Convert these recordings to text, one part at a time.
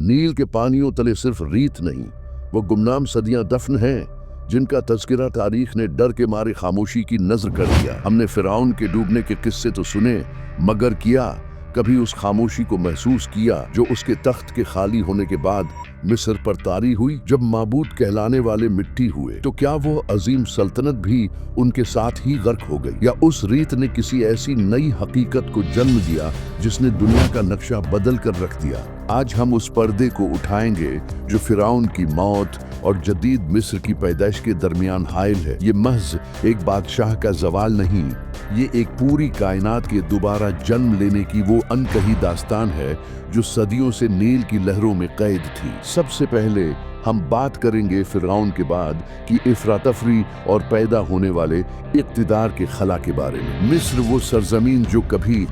नील के पानियों तले सिर्फ रीत नहीं, वो गुमनाम सदियां दफन हैं जिनका तज़किरा तारीख ने डर के मारे खामोशी की नजर कर दिया। हमने फिरौन के डूबने के किस्से तो सुने, मगर किया कभी उस खामोशी को महसूस किया जो उसके तख्त के खाली होने के बाद मिस्र पर तारी हुई? जब माबूद कहलाने वाले मिट्टी हुए तो क्या वो अजीम सल्तनत भी उनके साथ ही गर्क हो गई, या उस रीत ने किसी ऐसी नई हकीकत को जन्म दिया जिसने दुनिया का नक्शा बदल कर रख दिया? आज हम उस पर्दे को उठाएंगे जो फिरौन की मौत और जदीद मिस्र की पैदाइश के दरमियान हाइल है। ये महज एक बादशाह का जवाल नहीं, ये एक पूरी कायनात के दोबारा जन्म लेने की वो अनकही दास्तान है जो सदियों से नील की लहरों में कैद थी। सबसे पहले हम बात करेंगे फिरौन के बाद की इफरातफरी और पैदा होने वाले इक्तिदार के खला के बारे में। मिस्र वो सरजमीन जो कभी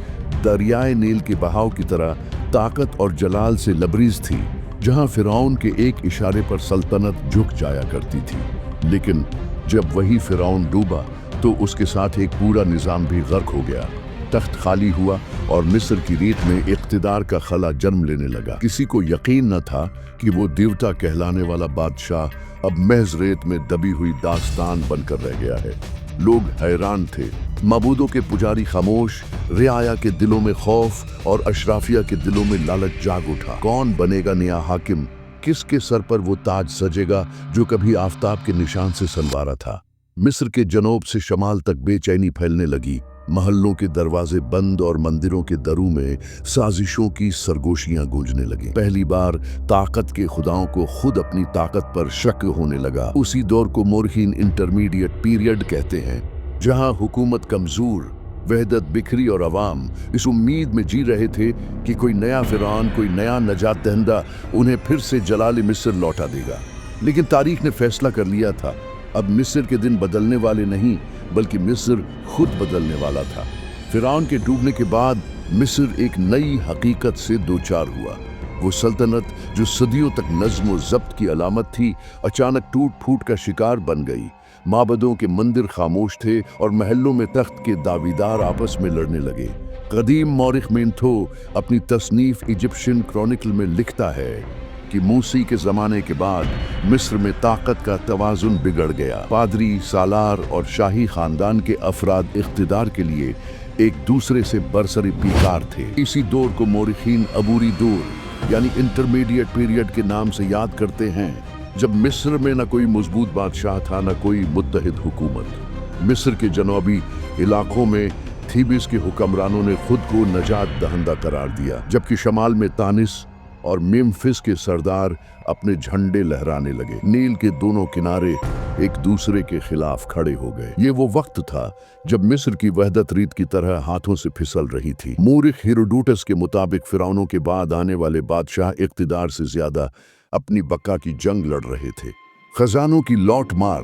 दरियाए नील के बहाव की तरह ताकत और जलाल से लबरीज थी, जहां फिरौन के एक इशारे पर सल्तनत झुक जाया करती थी। लेकिन जब वही फिरौन डूबा तो उसके साथ एक पूरा निजाम भी गर्क हो गया। तख्त खाली हुआ और मिस्र की रीत में इक्तिदार का खला जन्म लेने लगा। किसी को यकीन न था कि वो देवता कहलाने वाला बादशाह अब महज रेत में दबी हुई दास्तान बनकर रह गया है। लोग हैरान थे, मबूदों के पुजारी खामोश, रियाया के दिलों में खौफ और अशराफिया के दिलों में लालच जाग उठा। कौन बनेगा नया हाकिम? किसके सर पर वो ताज सजेगा जो कभी आफताब के निशान से सनवारा था? मिस्र के जनूब से शमाल तक बेचैनी फैलने लगी। महल्लों के दरवाजे बंद और मंदिरों के दरों में साजिशों की सरगोशियां गूंजने लगी। पहली बार ताकत के खुदाओं को खुद अपनी ताकत पर शक होने लगा। उसी दौर को मोरखीन इंटरमीडिएट पीरियड कहते हैं, जहां हुकूमत कमजोर, वहदत बिखरी और अवाम इस उम्मीद में जी रहे थे कि कोई नया फिरौन, कोई नया नजात दहिंदा उन्हें फिर से जलाल मिस्र लौटा देगा। लेकिन तारीख ने फैसला कर लिया था, अब मिस्र के दिन बदलने वाले नहीं बल्कि मिस्र खुद बदलने वाला था। फिरौन के डूबने के बाद मिस्र एक नई हकीकत से दोचार हुआ। वो सल्तनत जो सदियों तक नज्म व ज़ब्त की अलामत थी, अचानक टूट फूट का शिकार बन गई। माबदों के मंदिर खामोश थे और महलों में तख्त के दावेदार आपस में लड़ने लगे। कदीम मौरिख मेंथो अपनी तसनीफ इजिप्शियन क्रॉनिकल में लिखता है कि मूसी के ज़माने के बाद मिस्र में ताकत का तवाज़ुन बिगड़ गया। पादरी, सालार और शाही ख़ानदान के अफराद इख्तिदार के लिए एक दूसरे से बरसरी पीकार थे। इसी दौर को मोरिखीन अबूरी दौर यानी इंटरमीडिएट पीरियड के नाम से याद करते हैं, जब मिस्र में न कोई मजबूत बादशाह था, न कोई मुत्तहिद हुकूमत। मिस्र के जनूबी इलाकों में थीबिस के हुक्मरानों ने खुद को नजात दहंदा करार दिया, जबकि शमाल में तानिस और मेम्फिस के सरदार अपने झंडे लहराने लगे। नील के दोनों किनारे एक दूसरे के खिलाफ खड़े हो गए। ये वो वक्त था जब मिस्र की वहदत रीत की तरह हाथों से फिसल रही थी। मूरिख हेरोडोटस के मुताबिक फिरौनों के बाद आने वाले बादशाह इक्तिदार से ज्यादा अपनी बका की जंग लड़ रहे थे। खजानों की लौट मार,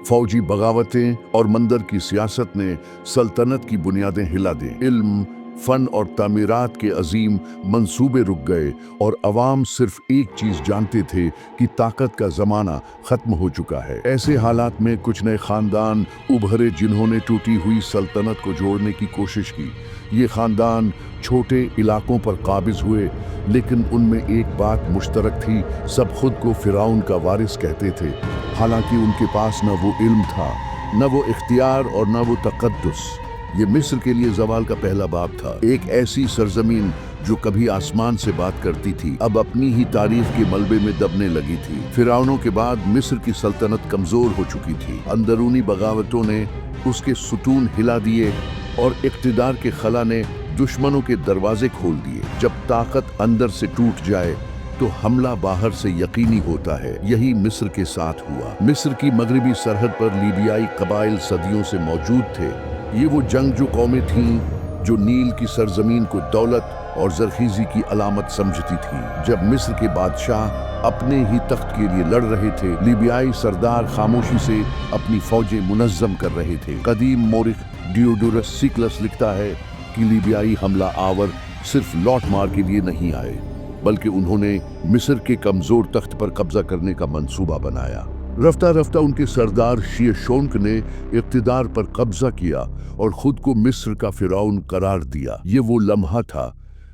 फौजी बगावतें और मंदिर की सियासत ने सल्तनत की बुनियादें हिला दी। इल्म, फन और तामीरात के अजीम मंसूबे रुक गए और अवाम सिर्फ एक चीज जानते थे कि ताकत का जमाना खत्म हो चुका है। ऐसे हालात में कुछ नए खानदान उभरे जिन्होंने टूटी हुई सल्तनत को जोड़ने की कोशिश की। ये खानदान छोटे इलाकों पर काबिज हुए, लेकिन उनमें एक बात मुश्तरक थी, सब खुद को फिरौन का वारिस कहते थे। हालांकि उनके पास न वो इल्म था, न वो इख्तियार और न वो तकद्दुस। ये मिस्र के लिए जवाल का पहला बाब था। एक ऐसी सरजमीन जो कभी आसमान से बात करती थी, अब अपनी ही तारीफ के मलबे में दबने लगी थी। फिरौनों के बाद मिस्र की सल्तनत कमजोर हो चुकी थी। अंदरूनी बगावतों ने उसके सुतून हिला दिए और इक्तिदार के खला ने दुश्मनों के दरवाजे खोल दिए। जब ताकत अंदर से टूट जाए तो हमला बाहर से यकीनी होता है। यही मिस्र के साथ हुआ। मिस्र की मगरबी सरहद पर लीबियाई कबाइल सदियों से मौजूद थे। ये वो जंगजू कौमें थीं जो नील की सरजमीन को दौलत और जरखीजी की अलामत समझती थी। जब मिस्र के बादशाह अपने ही तख्त के लिए लड़ रहे थे, लीबियाई सरदार खामोशी से अपनी फौजें मुनज़्ज़म कर रहे थे। कदीम मोरिख डियोडोरस सिक्लस लिखता है कि लीबियाई हमला आवर सिर्फ लौट मार के लिए नहीं आए, बल्कि उन्होंने मिस्र के कमजोर तख्त पर कब्जा करने का मंसूबा बनाया। रफ्ता रफ्ता उनके सरदार शीशोंक ने इक्तिदार पर कब्जा किया और खुद को मिस्र का फिरौन करार दिया। ये वो लम्हा था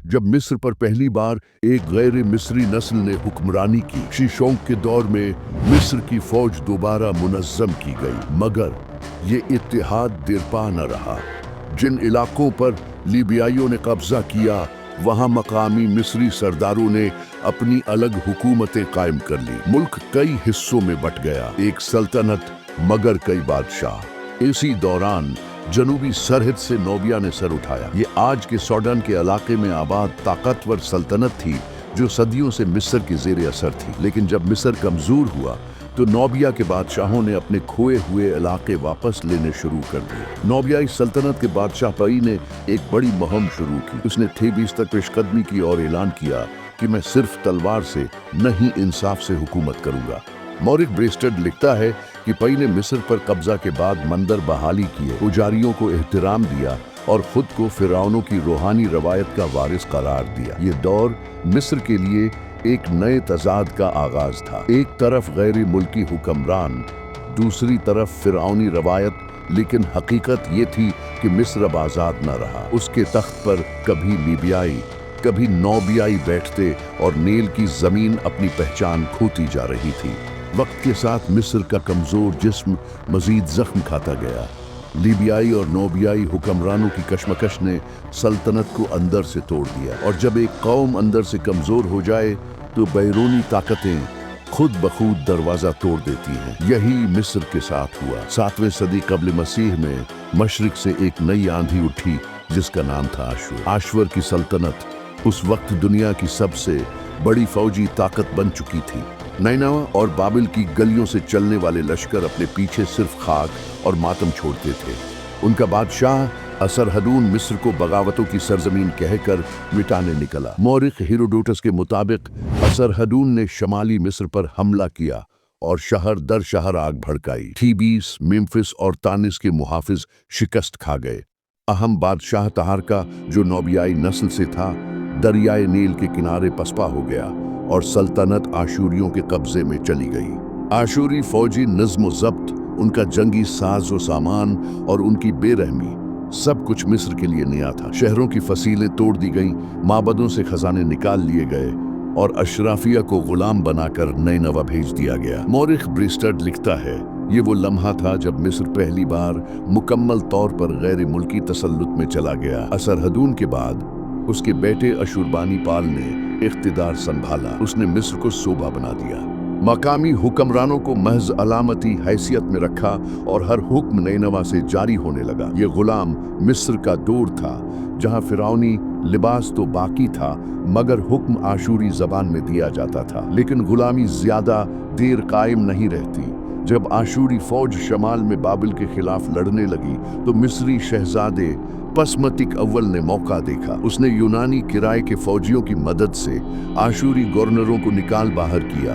जब मिस्र पर पहली बार एक गैर मिस्री नस्ल ने हुक्मरानी की। शीशोंक के दौर में मिस्र की फौज दोबारा मुनज़्ज़म की गई, मगर ये इत्तेहाद देरपा न रहा। जिन इलाकों पर लीबियाइयों ने कब्जा किया, वहाँ मकामी मिस्री सरदारों ने अपनी अलग हुकूमतें कायम कर ली। मुल्क कई हिस्सों में बट गया, एक सल्तनत मगर कई बादशाह। इसी दौरान जनूबी सरहद से नोबिया ने सर उठाया। ये आज के सूडान के इलाके में आबाद ताकतवर सल्तनत थी जो सदियों से मिस्र की जेर असर थी। लेकिन जब मिस्र कमजोर हुआ तो नोबिया के बादशाहों ने अपने खोए हुए इलाके वापस लेने शुरू कर दिए। नोबियाई सल्तनत के बादशाह पई ने एक बड़ी मुहिम शुरू की। उसने थेबीस तक पेशकदमी की और ऐलान किया कि मैं सिर्फ तलवार से नहीं, इंसाफ से हुकूमत करूंगा। मौरिक ब्रेस्टेड लिखता है कि पई ने मिस्र पर कब्जा के बाद मंदिर बहाली किए, पुजारियों को एहतराम दिया और खुद को फिरौनों की रूहानी रवायत का वारिस करार दिया। ये दौर मिस्र के लिए एक नए तजाद का आगाज था। एक तरफ गैर मुल्की हुक्मरान, दूसरी तरफ फिरौनी रवायत। लेकिन हकीकत ये थी कि मिस्र अब आजाद न रहा। उसके तख्त पर कभी लीबियाई, कभी नोबियाई बैठते और नील की जमीन अपनी पहचान खोती जा रही थी। वक्त के साथ मिस्र का कमजोर जिस्म मजीद जख्म खाता गया। लीबियाई और नोबियाई हुक्मरानों की कशमकश ने सल्तनत को अंदर से तोड़ दिया, और जब एक कौम अंदर से कमजोर हो जाए तो बैरूनी ताकतें खुद बखुद दरवाजा तोड़ देती हैं। यही मिस्र के साथ हुआ। 7वीं सदी कब्ल मसीह में मशरिक से एक नई आंधी उठी जिसका नाम था आशूर। आशूर की सल्तनत उस वक्त दुनिया की सबसे बड़ी फौजी ताकत बन चुकी थी। नैनवा और बाबिल की गलियों से चलने वाले लश्कर अपने पीछे सिर्फ खाक और मातम छोड़ते थे। उनका बादशाह असरहदून मिस्र को बगावतों की सरजमीन कहकर मिटाने निकला। मौरिख हेरोडोटस के मुताबिक असरहदून ने शमाली मिस्र पर हमला किया और शहर दर शहर आग भड़काई। थीबीस, मेम्फिस और तानिस के मुहाफिज शिकस्त खा गए। अहम बादशाह तहारका, जो नोबियाई नस्ल से था, दरियाए नील के किनारे पसपा हो गया और सल्तनत आशूरियों के कब्जे में चली गई। आशूरी फौजी नज्म ज़ब्त, उनका जंगी साज व सामान और उनकी बेरहमी सब कुछ मिस्र के लिए नया था। शहरों की फसीलें तोड़ दी गईं, माबदों से खजाने निकाल लिए गए और अशराफिया को गुलाम बनाकर नैनवा भेज दिया गया। मौरिख ब्रेस्टेड लिखता है, ये वो लम्हा था जब मिस्र पहली बार मुकम्मल तौर पर गैर मुल्की तसल्लुत में चला गया। असरहदून के बाद उसके बेटे अशुरबानीपाल ने इख्तिदार संभाला। उसने मिस्र को सोबा बना दिया, मकामी हुक्मरानों को महज अलामती हैसियत में रखा और हर हुक्म नैनवा से जारी होने लगा। ये गुलाम मिस्र का दौर था जहां फिरौनी लिबास तो बाकी था मगर हुक्म आशूरी जबान में दिया जाता था। लेकिन गुलामी ज्यादा देर कायम नहीं रहती। जब आशूरी फौज शमाल में बाबिल के खिलाफ लड़ने लगी तो मिस्री शहजादे पसमतिक अव्वल ने मौका देखा। उसने यूनानी किराए के फौजियों की मदद से आशूरी गवर्नरों को निकाल बाहर किया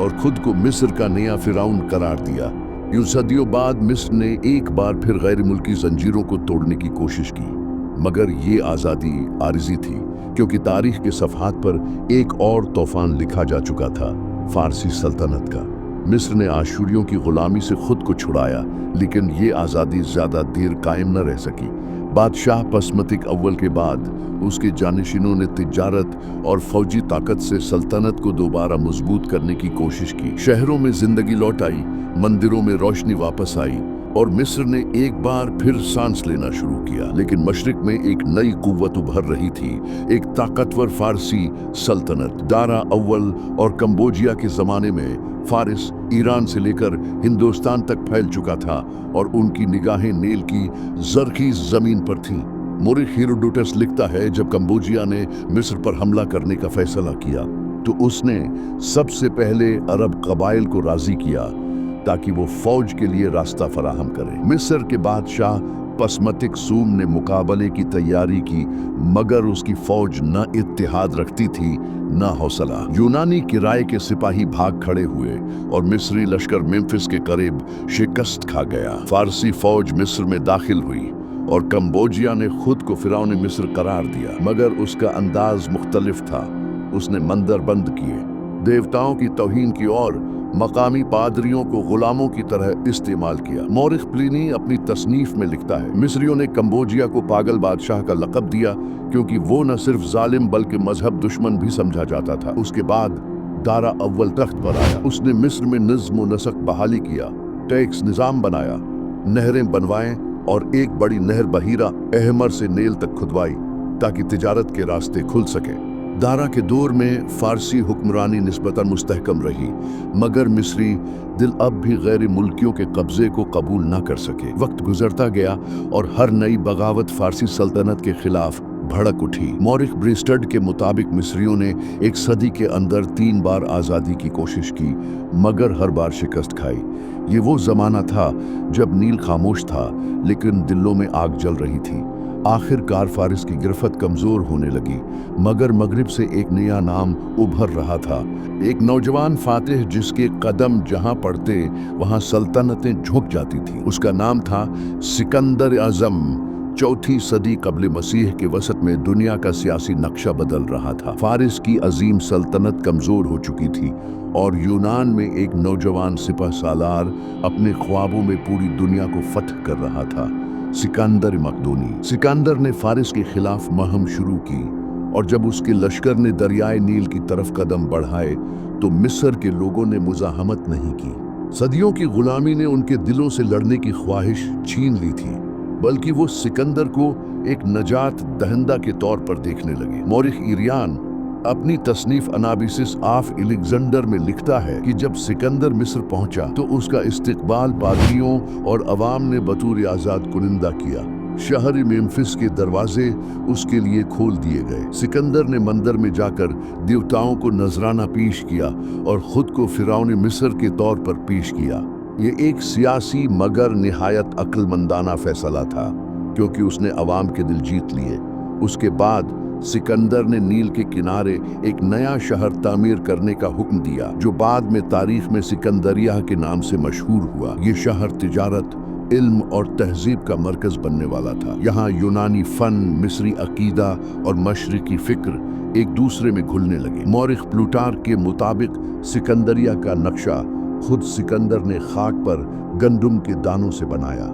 और खुद को मिस्र का नया फिरौन करार दिया। यूं सदियों बाद मिस्र ने एक बार फिर गैर मुल्की जंजीरों को तोड़ने की कोशिश की, मगर ये आज़ादी आरिजी थी क्योंकि तारीख के सफ़हात पर एक और तूफान लिखा जा चुका था, फारसी सल्तनत का। मिस्र ने आशूरियों की गुलामी से खुद को छुड़ाया, लेकिन ये आज़ादी ज़्यादा देर कायम न रह सकी। बादशाह पसमतिक अव्वल के बाद उसके जानिशीनों ने तिजारत और फौजी ताकत से सल्तनत को दोबारा मजबूत करने की कोशिश की। शहरों में जिंदगी लौट आई, मंदिरों में रोशनी वापस आई और मिस्र ने एक बार फिर सांस लेना शुरू किया। लेकिन मशरिक में एक नई कुव्वत उभर रही थी, एक ताकतवर फारसी सल्तनत। दारा अव्वल और कंबोजिया के ज़माने में फारिस ईरान से लेकर हिंदुस्तान तक फैल चुका था और उनकी निगाहें नील की जरखीज जमीन पर थीं। मौरिख हेरोडोटस लिखता है, जब कंबोजिया ने मिस्र पर हमला करने का फैसला किया तो उसने सबसे पहले अरब कबाइल को राजी किया ताकि वो फौज के लिए रास्ता फराहम करे। मिस्र के बादशाह पसमतिक सूम ने मुकाबले की तैयारी की, मगर उसकी फौज न इत्तेहाद रखती थी न हौसला। यूनानी किराए के सिपाही भाग खड़े हुए और मिस्री लश्कर मेम्फिस के करीब शिकस्त खा गया। फारसी फौज मिस्र में दाखिल हुई और कंबोजिया ने खुद को फिरौन मिस्र करार दिया, मगर उसका अंदाज मुख्तलिफ था। उसने मंदिर बंद किए, देवताओं की तौहीन की और मकामी पादरियों को गुलामों की तरह इस्तेमाल किया। मौरिख प्लिनी अपनी तसनीफ में लिखता है, मिस्रियों ने कंबोजिया को पागल बादशाह का लक़ब दिया क्योंकि वो न सिर्फ जालिम बल्कि मजहब दुश्मन भी समझा जाता था। उसके बाद दारा अव्वल तख्त पर आया। उसने मिस्र में निज़्म व नसक बहाली किया, टैक्स निज़ाम बनाया, नहरें बनवाएं और एक बड़ी नहर बहीरा अहमर से नील तक खुदवाई ताकि तिजारत के रास्ते खुल सके। दारा के दौर में फारसी हुक्मरानी निस्बतन मुस्तहकम रही, मगर मिस्री दिल अब भी गैर मुल्कियों के कब्जे को कबूल न कर सके। वक्त गुजरता गया और हर नई बगावत फारसी सल्तनत के खिलाफ भड़क उठी। मौरिख ब्रिस्टड के मुताबिक मिस्रियों ने एक सदी के अंदर 3 बार आज़ादी की कोशिश की, मगर हर बार शिकस्त खाई। ये वो ज़माना था जब नील खामोश था लेकिन दिलों में आग जल रही थी। आखिरकार फारिस की गिरफ्त कमज़ोर होने लगी, मगर मगरिब से एक नया नाम उभर रहा था। एक नौजवान फातिह जिसके कदम जहां पड़ते वहां सल्तनतें झुक जाती थी। उसका नाम था सिकंदर आज़म। 4वीं सदी कब्ल मसीह के वसत में दुनिया का सियासी नक्शा बदल रहा था। फारिस की अजीम सल्तनत कमज़ोर हो चुकी थी और यूनान में एक नौजवान सिपह सालार अपने ख्वाबों में पूरी दुनिया को फतह कर रहा था, सिकंदर मकदूनी। सिकंदर ने फारिस के खिलाफ मुहिम शुरू की और जब उसके लश्कर ने दरियाए नील की तरफ कदम बढ़ाए तो मिस्र के लोगों ने मुज़ाहमत नहीं की। सदियों की गुलामी ने उनके दिलों से लड़ने की ख्वाहिश छीन ली थी, बल्कि वो सिकंदर को एक नजात दहिंदा के तौर पर देखने लगे। मौरिख इरियान अपनी तसनीफ अनाबिसिस ऑफ अलेक्जेंडर में लिखता है कि जब सिकंदर मिस्र पहुंचा तो उसका इस्तकबाल पादरियों और अवाम ने बतौर आज़ाद कुनिंदा किया। शहर मेम्फिस के दरवाजे उसके लिए खोल दिए गए। सिकंदर ने मंदिर में जाकर देवताओं को नजराना पेश किया और खुद को फिरौन मिस्र के तौर पर पेश किया। ये एक सियासी मगर निहायत अक्लमंदाना फैसला था, क्योंकि उसने अवाम के दिल जीत लिए। उसके बाद सिकंदर ने नील के किनारे एक नया शहर तामीर करने का हुक्म दिया, जो बाद में तारीख में सिकंदरिया के नाम से मशहूर हुआ। ये शहर तिजारत, इल्म और तहजीब का मरकज बनने वाला था। यहाँ यूनानी फन, मिस्री अकीदा और मशरिकी फिक्र एक दूसरे में घुलने लगे। मौरिख प्लूटार्क के मुताबिक सिकंदरिया का नक्शा खुद सिकंदर ने खाक पर गंदुम के दानों से बनाया।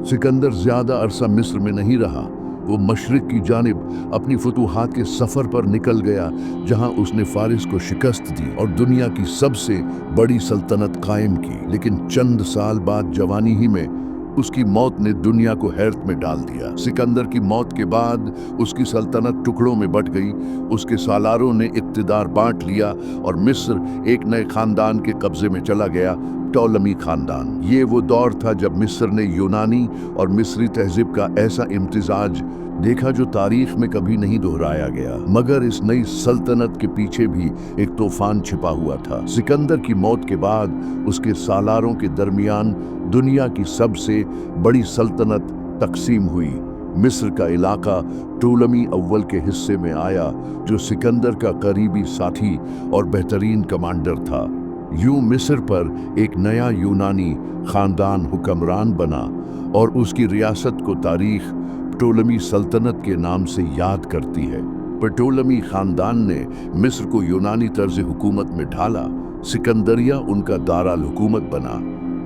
सिकंदर ज्यादा अरसा मिस्र में नहीं रहा। वो मशरिक की जानिब अपनी फतूहात के सफ़र पर निकल गया, जहां उसने फारिस को शिकस्त दी और दुनिया की सबसे बड़ी सल्तनत कायम की। लेकिन चंद साल बाद जवानी ही में उसकी मौत ने दुनिया को हैरत में डाल दिया। सिकंदर की मौत के बाद उसकी सल्तनत टुकड़ों में बट गई। उसके सालारों ने इक़्तिदार बांट लिया और मिस्र एक नए खानदान के कब्जे में चला गया, टोलमी खानदान। ये वो दौर था जब मिस्र ने यूनानी और मिस्री तहजीब का ऐसा इम्तिजाज देखा जो तारीख में कभी नहीं दोहराया गया। मगर इस नई सल्तनत के पीछे भी एक तूफान छिपा हुआ था। सिकंदर की मौत के बाद उसके सालारों के दरमियान दुनिया की सबसे बड़ी सल्तनत तकसीम हुई। मिस्र का इलाका टोलमी अव्वल के हिस्से में आया, जो सिकंदर का करीबी साथी और बेहतरीन कमांडर था। यूं मिस्र पर एक नया यूनानी खानदान हुक्मरान बना और उसकी रियासत को तारीख टोलमी सल्तनत के नाम से याद करती है। टोलमी खानदान ने मिस्र को यूनानी तर्ज हुकूमत में ढाला। सिकंदरिया उनका दाराल हुकूमत बना,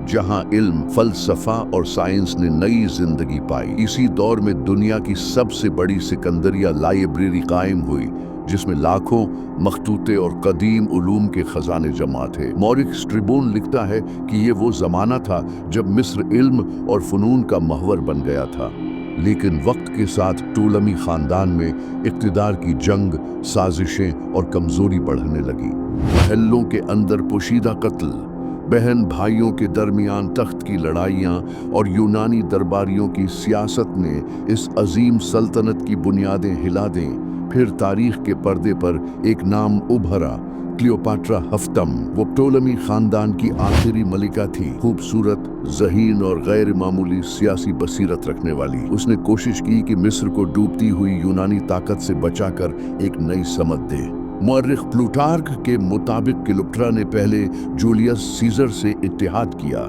जहां इल्म, फलसफा और साइंस ने नई जिंदगी पाई। इसी दौर में दुनिया की सबसे बड़ी सिकंदरिया लाइब्रेरी कायम हुई, जिसमें लाखों मखतूते और कदीम उलूम के खजाने जमा थे। मौरिख स्ट्रिबून लिखता है कि ये वो ज़माना था जब मिस्र इल्म और फ़नून का महवर बन गया था। लेकिन वक्त के साथ टोलमी खानदान में इक़्तिदार की जंग, साजिशें और कमज़ोरी बढ़ने लगी। महलों के अंदर पोशीदा कत्ल, बहन भाइयों के दरमियान तख्त की लड़ाइयाँ और यूनानी दरबारियों की सियासत ने इस अजीम सल्तनत की बुनियादें हिला दें। फिर तारीख के पर्दे पर एक नाम उभरा, क्लियोपाट्रा हफ्तम। वो टोलमी खानदान की आखिरी मलिका थी, खूबसूरत, ज़हीन और गैर मामूली सियासी बसीरत रखने वाली। उसने कोशिश की कि मिस्र को डूबती हुई यूनानी ताकत से बचाकर एक नई समत दे। मुअर्रिख प्लूटार्क के मुताबिक क्लियोपेट्रा ने पहले जूलियस सीजर से इत्तेहाद किया।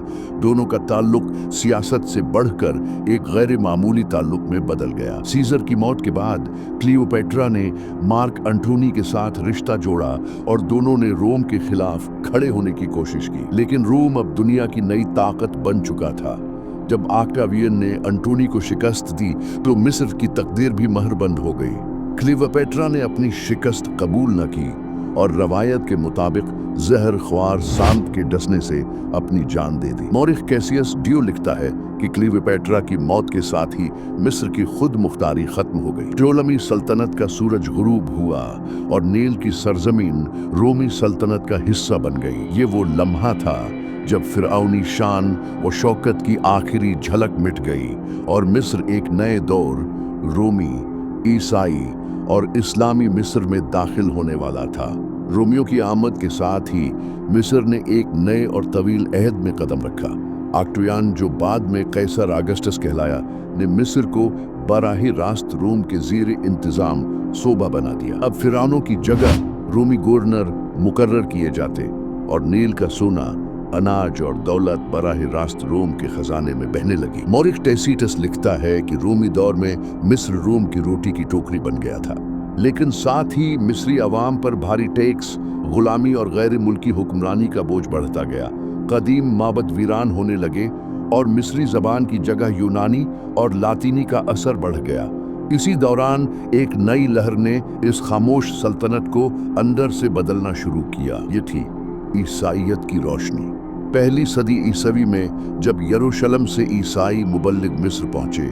दोनों का ताल्लुक सियासत से बढ़कर एक गैर मामूली ताल्लुक में बदल गया। सीजर की मौत के बाद क्लियोपेट्रा ने मार्क एंटोनी के साथ रिश्ता जोड़ा और दोनों ने रोम के खिलाफ खड़े होने की कोशिश की। लेकिन रोम अब दुनिया की नई ताकत बन चुका था। जब ऑक्टावियन ने एंटोनी को शिकस्त दी तो मिस्र की तकदीर भी महरबंद हो गई। क्लियोपेट्रा ने अपनी शिकस्त कबूल न की और रवायत के मुताबिक जहर ख्वार सांप के डसने से अपनी जान दे दी। मौरिख कैसियस ड्यू लिखता है कि क्लियोपेट्रा की मौत के साथ ही मिस्र की खुद मुख्तारी खत्म हो गई। टोलमी सल्तनत का सूरज गुरूब हुआ और नील की सरजमीन रोमी सल्तनत का हिस्सा बन गई। ये वो लम्हा था जब फिरौनी शान व शौकत की आखिरी झलक मिट गई और मिस्र एक नए दौर रोमी, ईसाई और इस्लामी मिस्र में दाखिल होने वाला था। रोमियों की आमद के साथ ही मिस्र ने एक नए और तवील अहद में कदम रखा। ऑक्टावियन, जो बाद में कैसर ऑगस्टस कहलाया, ने मिस्र को बराह रास्त रोम के ज़ेर इंतज़ाम सूबा बना दिया। अब फिरौनों की जगह रोमी गवर्नर मुकर्रर किए जाते और नील का सोना, अनाज और दौलत बराह रास्त रोम के खजाने में बहने लगी। मौरिख टैसीटस लिखता है कि रोमी दौर में मिस्र रोम की रोटी की टोकरी बन गया था, लेकिन साथ ही मिस्री अवाम पर भारी टैक्स, गुलामी और गैर मुल्की हुक्मरानी का बोझ बढ़ता गया। कदीम माबद वीरान होने लगे और मिस्री जबान की जगह यूनानी और लातीनी का असर बढ़ गया। इसी दौरान एक नई लहर ने इस खामोश सल्तनत को अंदर से बदलना शुरू किया। ये थी ईसाईयत की रोशनी। पहली सदी ईसवी में जब यरूशलेम से ईसाई मुबल्लिग मिस्र पहुंचे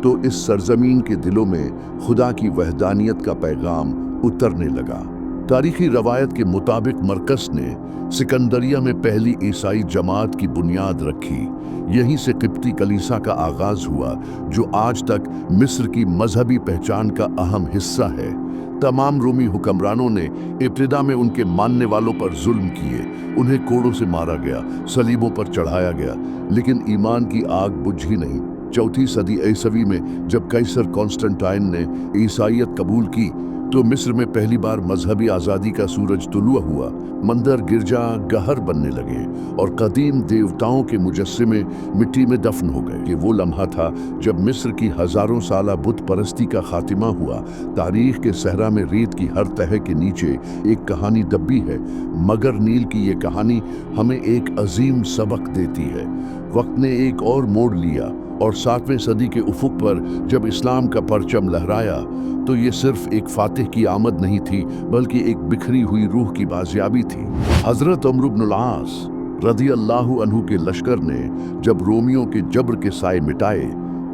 तो इस सरजमीन के दिलों में खुदा की वहदानियत का पैगाम उतरने लगा। तारीखी रवायत के मुताबिक मरकस ने सिकंदरिया में पहली ईसाई जमात की बुनियाद रखी। यहीं से किप्ती कलीसा का आगाज हुआ, जो आज तक मिस्र की मजहबी पहचान का अहम हिस्सा है। तमाम रोमी हुक्मरानों ने इब्तिदा में उनके मानने वालों पर जुल्म किए, उन्हें कोड़ों से मारा गया, सलीबों पर चढ़ाया गया, लेकिन ईमान की आग बुझी नहीं। चौथी सदी ईसवी में जब कैसर कॉन्स्टेंटाइन ने ईसाईयत कबूल की तो मिस्र में पहली बार मजहबी आज़ादी का सूरज तुलुआ हुआ। मंदिर, गिरजा गहर बनने लगे और कदीम देवताओं के मुजस्सिमे मिट्टी में दफन हो गए। ये वो लम्हा था जब मिस्र की हजारों साला बुत परस्ती का खात्मा हुआ। तारीख के सहरा में रेत की हर तह के नीचे एक कहानी दबी है, मगर नील की ये कहानी हमें एक अजीम सबक देती है। वक्त ने एक और मोड़ लिया और 7वीं सदी के उफुक पर जब इस्लाम का परचम लहराया तो ये सिर्फ एक फातिह की आमद नहीं थी, बल्कि एक बिखरी हुई रूह की बाजियाबी थी। हजरत अम्र इब्न अल-आस रज़ियल्लाहु अन्हु के लश्कर ने जब रोमियों के जबर के साए मिटाए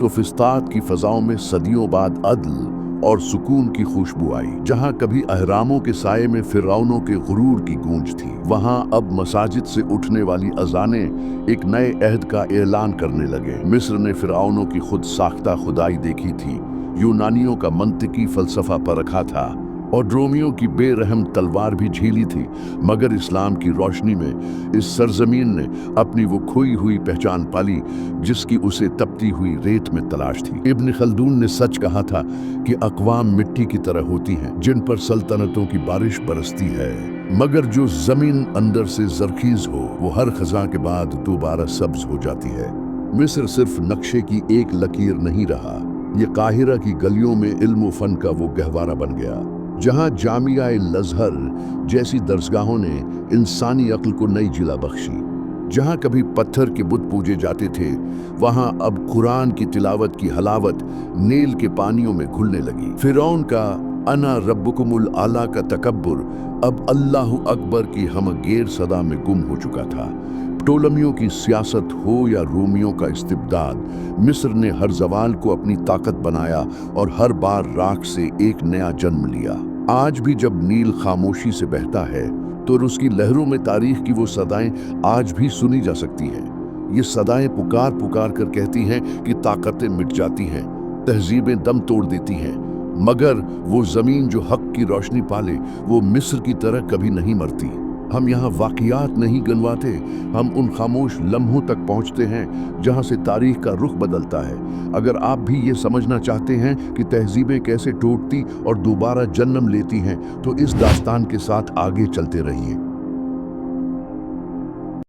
तो फिस्तात की फजाओं में सदियों बाद अदल और सुकून की खुशबू आई। जहां कभी अहरामों के साए में फिरौनों के गुरूर की गूंज थी, वहां अब मसाजिद से उठने वाली अजानें एक नए अहद का ऐलान करने लगे। मिस्र ने फिरौनों की खुद साख्ता खुदाई देखी थी, यूनानियों का मंतिकी फलसफा परखा था और रोमियों की बेरहम तलवार भी झीली थी, मगर इस्लाम की रोशनी में इस सरजमीन ने अपनी वो खोई हुई पहचान पाली जिसकी उसे तपती हुई रेत में तलाश थी। इब्न खल्दून ने सच कहा था कि अक़वाम मिट्टी की तरह होती हैं जिन पर सल्तनतों की बारिश बरसती है, मगर जो जमीन अंदर से जरखीज हो वो हर खज़ां के बाद दोबारा सब्ज हो जाती है। मिस्र सिर्फ नक्शे की एक लकीर नहीं रहा, ये काहिरा की गलियों में इल्म व फन का वो गहवारा बन गया, जहाँ जामिया-ए-लज़हर जैसी दरसगाहों ने इंसानी अक्ल को नई जिला बख्शी। जहाँ कभी पत्थर के बुत पूजे जाते थे, वहाँ अब कुरान की तिलावत की हलावत नील के पानियों में घुलने लगी। फिरौन का अना रब्बुकुमुल आला का तकब्बुर अब अल्लाहु अकबर की हमगेर सदा में गुम हो चुका था। टोलमियों की सियासत हो या रोमियों का इस्तिबदाद, मिस्र ने हर जवाल को अपनी ताकत बनाया और हर बार राख से एक नया जन्म लिया। आज भी जब नील खामोशी से बहता है तो उसकी लहरों में तारीख की वो सदाएं आज भी सुनी जा सकती हैं। ये सदाएं पुकार पुकार कर कहती हैं कि ताकतें मिट जाती हैं, तहजीबें दम तोड़ देती हैं, मगर वो जमीन जो हक की रोशनी पाले वो मिस्र की तरह कभी नहीं मरती। हम यहाँ वाक़ियात नहीं गिनवाते, हम उन खामोश लम्हों तक पहुँचते हैं जहाँ से तारीख का रुख बदलता है। अगर आप भी ये समझना चाहते हैं कि तहज़ीबें कैसे टूटती और दोबारा जन्म लेती हैं, तो इस दास्तान के साथ आगे चलते रहिए।